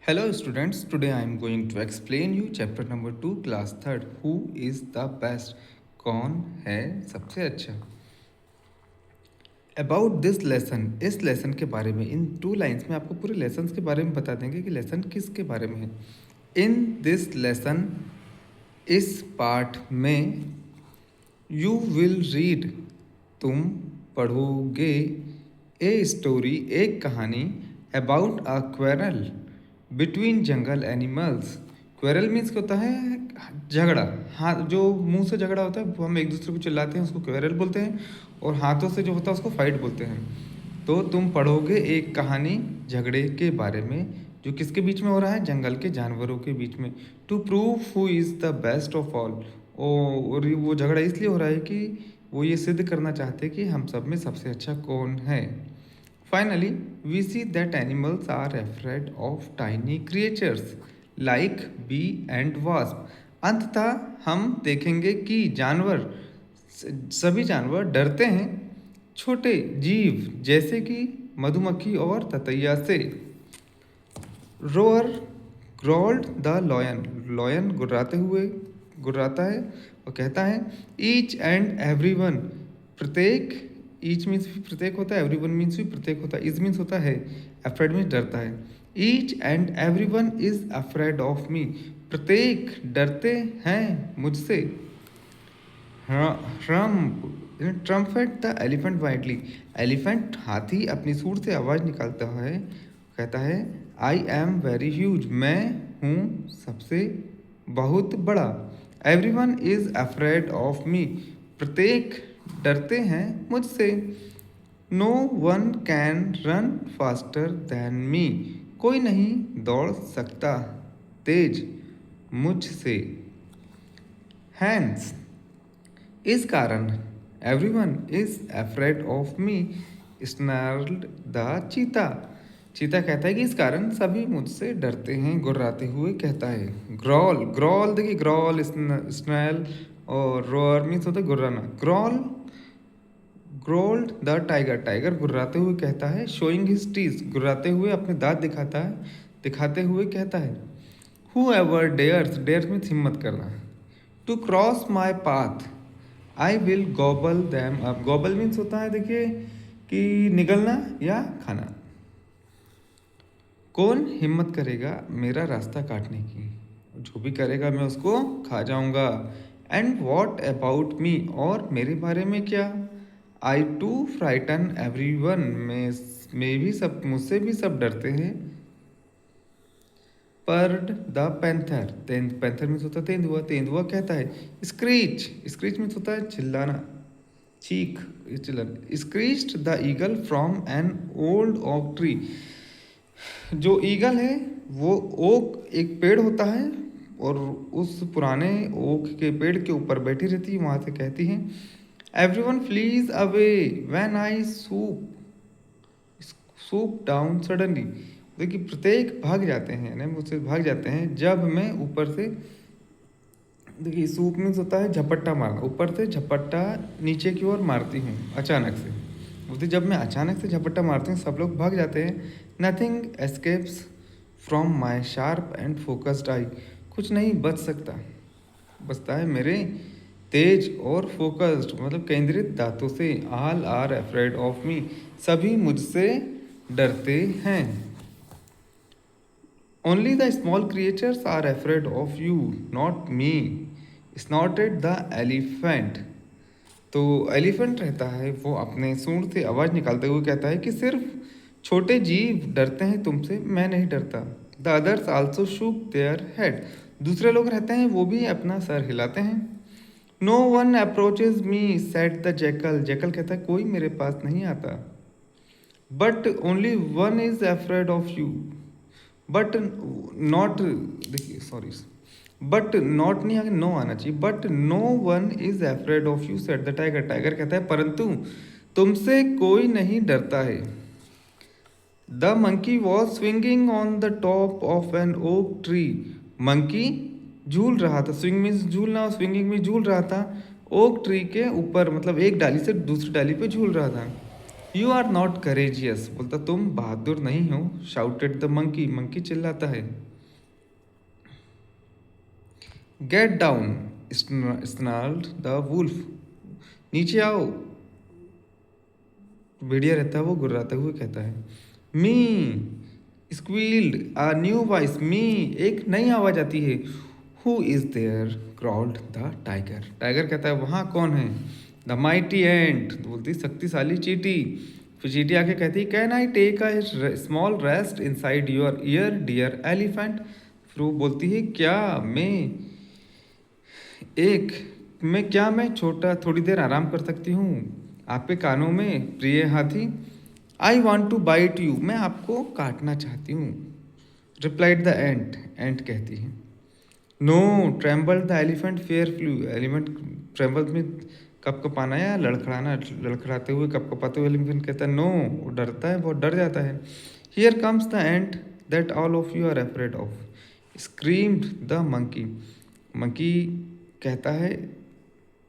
Hello students, today I am going to explain you chapter number 2 class 3rd who is the best कौन है सबसे अच्छा about this lesson इस lesson के बारे में इन 2 लाइन्स में आपको पूरे लेसन के बारे में बता देंगे कि लेसन किसके बारे में है इन दिस लेसन इस पाठ में यू विल रीड तुम पढ़ोगे ए स्टोरी एक कहानी about a quarrel between jungle animals quarrel means क्या होता है झगड़ा हाँ जो मुंह से झगड़ा होता है वो हम एक दूसरे को चिल्लाते हैं उसको क्वेरल बोलते हैं और हाथों से जो होता है उसको फाइट बोलते हैं। तो तुम पढ़ोगे एक कहानी झगड़े के बारे में जो किसके बीच में हो रहा है जंगल के जानवरों के बीच में to prove who is the best of all. और वो झगड़ा इसलिए हो रहा है कि वो ये सिद्ध करना चाहते हैं कि हम सब में सबसे अच्छा कौन है। Finally, we see that animals are afraid of tiny creatures like bee and wasp. अंततः हम देखेंगे कि सभी जानवर डरते हैं छोटे जीव जैसे कि मधुमक्खी और ततैया से। Roar growled the lion lion गुर्राता है और कहता है ईच एंड एवरीवन प्रत्येक ईच मीन्स भी प्रत्येक होता है एवरीवन मीन्स भी प्रत्येक होता है इज मीन्स होता है अफ्रेड मीन्स डरता है each and everyone is afraid of me प्रत्येक डरते हैं मुझसे। Trumpet the elephant widely elephant हाथी अपनी सूंड से आवाज़ निकालता है कहता है आई एम वेरी ह्यूज मैं हूँ सबसे बहुत बड़ा। Everyone is afraid of me प्रत्येक डरते हैं मुझसे। No one can run faster than me कोई नहीं दौड़ सकता तेज मुझसे। हैंस इस कारण everyone is afraid of me snarled the cheetah चीता कहता है कि इस कारण सभी मुझसे डरते हैं गुर्राते हुए कहता है। ग्रॉल ग्रॉल देखिए ग्रॉल स्नैल और रोअर मीन्स होता है गुर्राना। ग्रोल्ड द टाइगर टाइगर गुर्राते हुए कहता है शोइंग हिज टीथ गुर्राते हुए अपने दांत दिखाते हुए कहता है। हु एवर डेयर्स मीन्स हिम्मत करना। To cross my path I will gobble them up gobble means होता है देखिए कि निगलना या खाना। कौन हिम्मत करेगा मेरा रास्ता काटने की जो भी करेगा मैं उसको खा जाऊंगा। एंड वॉट अबाउट मी और मेरे बारे में क्या। आई टू फ्राइटन एवरी वन में भी सब मुझसे भी सब डरते हैं। PERT the panther panther means होता है तेंदुआ तेंदुआ कहता है। स्क्रीच मीन्स होता है चिल्लाना चीख चिल्लाना। Screeched the eagle from an old oak tree जो ईगल है वो ओक एक पेड़ होता है और उस पुराने ओक के पेड़ के ऊपर बैठी रहती है वहाँ से कहती है everyone fleas away when I soup down suddenly देखिए प्रत्येक भाग जाते हैं यानी मुझसे भाग जाते हैं जब मैं ऊपर से देखिए सूप मीन्स होता है झपट्टा मारना ऊपर से झपट्टा नीचे की ओर मारती हूँ अचानक से बोलते जब मैं अचानक से झपट्टा मारती हूँ सब लोग भाग जाते हैं। Nothing escapes from my sharp and focused eye कुछ नहीं बचता है मेरे तेज और फोकस्ड मतलब केंद्रित दांतों से। All are afraid of me सभी मुझसे डरते हैं। Only the small creatures are afraid of you not me snorted the elephant. तो एलिफेंट रहता है वो अपने सूंड से आवाज़ निकालते हुए कहता है कि सिर्फ छोटे जीव डरते हैं तुमसे मैं नहीं डरता। The others also shook their head दूसरे लोग रहते हैं वो भी अपना सर हिलाते हैं। No one approaches me said the jackal jackal कहता है कोई मेरे पास नहीं आता। But only one is afraid of you but not देखिए सॉरी बट नॉट नहीं आगे नो आना चाहिए। But no one is afraid of you said the tiger tiger कहता है परंतु तुमसे कोई नहीं डरता है। The monkey was swinging on the top of an oak tree monkey झूल रहा था स्विंग मीन्स झूलना स्विंगिंग में झूल रहा था ओक ट्री के ऊपर मतलब एक डाली से दूसरी डाली पे झूल रहा था। यू आर नॉट करेजियस बोलता तुम बहादुर नहीं हो। शाउटेड द मंकी, मंकी चिल्लाता है। गेट डाउन स्नर्ल्ड द वुल्फ, नीचे आओ, भेड़िया रहता है वो गुर्राते हुए कहता है। मी स्क्वील्ड अ न्यू वॉइस, मी एक नई आवाज आती है। Who is there growled the tiger, tiger कहता है वहाँ कौन है। द माइटी एंट बोलती शक्तिशाली चींटी। फिर चींटी आके कहती है can I take a small rest inside your ear dear elephant. फिर वो बोलती है क्या एक मैं छोटा थोड़ी देर आराम कर सकती हूँ आपके कानों में प्रिय हाथी। I want to bite you, मैं आपको काटना चाहती हूँ। रिप्लाइड द एंट, एंट कहती है। Now tremble the elephant fearful, elephant tremble में कप कपाना या लड़खड़ाना, लड़खड़ाते हुए कप कपाते हुए एलिफेंट कहता है नो, वो डरता है, बहुत डर जाता है। Here comes the ant that all of you are afraid of, screamed the monkey, monkey कहता है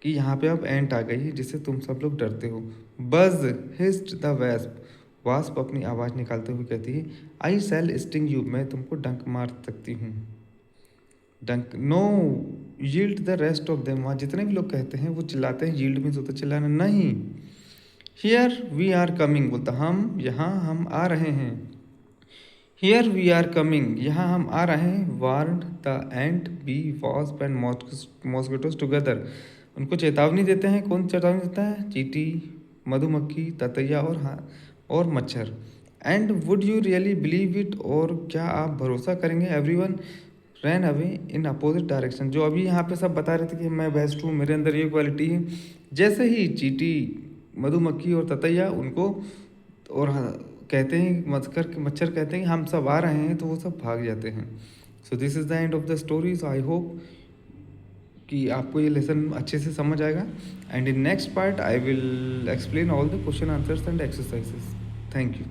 कि यहाँ पे अब एंट आ गई है जिससे तुम सब लोग डरते हो। बज हिस्ड द वेस्प, वास्प अपनी आवाज़ निकालते हुए कहती है आई सेल स्टिंग यू, मैं तुमको डंक मार सकती हूँ। डंक now yelled the rest of them, वहाँ जितने भी लोग कहते हैं वो चिल्लाते हैं, यील्ड मीन्स होता है चिल्लाना, नहीं। हियर वी आर कमिंग बोलता हम यहाँ हम आ रहे हैं। हियर वी आर कमिंग, यहाँ हम आ रहे हैं। Warned the ant bee wasp and mosquitoes together, उनको चेतावनी देते हैं। कौन चेतावनी देता है? चींटी, मधुमक्खी, ततैया और हाँ और मच्छर। And would you really believe it, और क्या आप भरोसा करेंगे? Everyone ran away in opposite direction, जो अभी यहाँ पे सब बता रहे थे कि मैं बेस्ट हूँ, मेरे अंदर ये क्वालिटी है, जैसे ही चींटी, मधुमक्खी और ततैया उनको और कहते हैं मच्छर कहते हैं कि हम सब आ रहे हैं, तो वो सब भाग जाते हैं। So this is the end of the story. So I hope कि आपको ये लेसन अच्छे से समझ आएगा। And in next part I will explain all the question answers and exercises. Thank you.